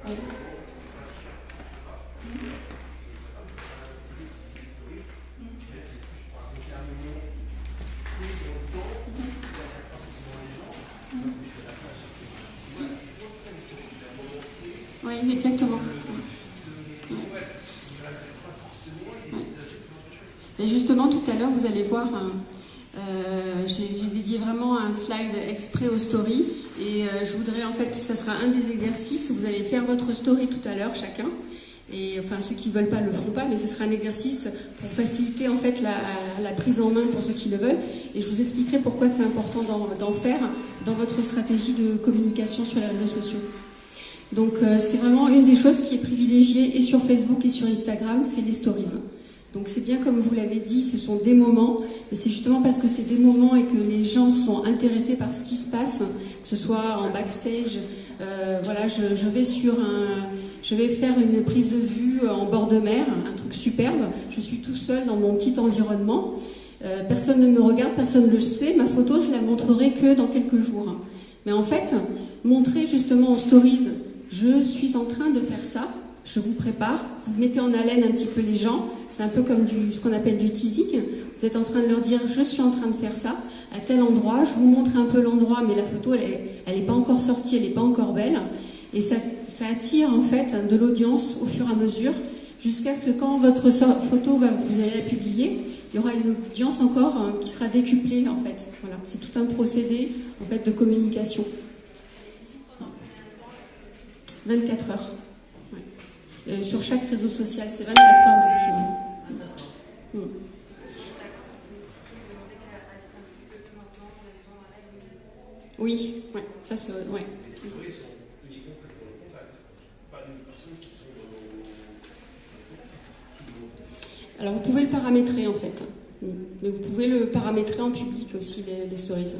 Oui. Oui, exactement. Et justement, tout à l'heure, vous allez voir, j'ai dédié vraiment un slide exprès aux stories. Et je voudrais, en fait, ça sera un des exercices. Vous allez faire votre story tout à l'heure, chacun. Et enfin, ceux qui ne veulent pas le feront pas, mais ce sera un exercice pour faciliter en fait la prise en main pour ceux qui le veulent. Et je vous expliquerai pourquoi c'est important d'en faire dans votre stratégie de communication sur les réseaux sociaux. Donc c'est vraiment une des choses qui est privilégiée et sur Facebook et sur Instagram, c'est les stories. Donc c'est bien comme vous l'avez dit, ce sont des moments, mais c'est justement parce que c'est des moments et que les gens sont intéressés par ce qui se passe, que ce soit en backstage, voilà, je vais faire une prise de vue en bord de mer, un truc superbe, je suis tout seul dans mon petit environnement, personne ne me regarde, personne ne le sait, ma photo je la montrerai que dans quelques jours. Mais en fait, montrer justement en stories, je suis en train de faire ça, je vous prépare, vous mettez en haleine un petit peu les gens, c'est un peu comme ce qu'on appelle du teasing, vous êtes en train de leur dire je suis en train de faire ça, à tel endroit, je vous montre un peu l'endroit, mais la photo elle est pas encore sortie, elle n'est pas encore belle, et ça attire en fait de l'audience au fur et à mesure, jusqu'à ce que quand votre photo vous allez la publier, il y aura une audience encore qui sera décuplée en fait, voilà, c'est tout un procédé en fait de communication. 24 heures. Sur chaque réseau social, c'est 24 heures maximum. Oui, ouais, ça c'est... Ouais. Alors vous pouvez le paramétrer en fait, mais vous pouvez le paramétrer en public aussi, les stories.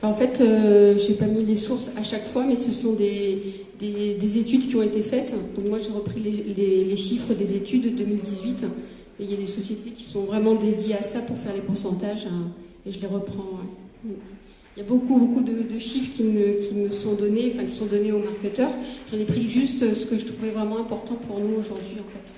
En fait, j'ai pas mis les sources à chaque fois, mais ce sont des études qui ont été faites. Donc moi, j'ai repris les chiffres des études de 2018. Et il y a des sociétés qui sont vraiment dédiées à ça pour faire les pourcentages. Et je les reprends. Il y a beaucoup de chiffres qui me sont donnés, enfin qui sont donnés aux marketeurs. J'en ai pris juste ce que je trouvais vraiment important pour nous aujourd'hui, en fait.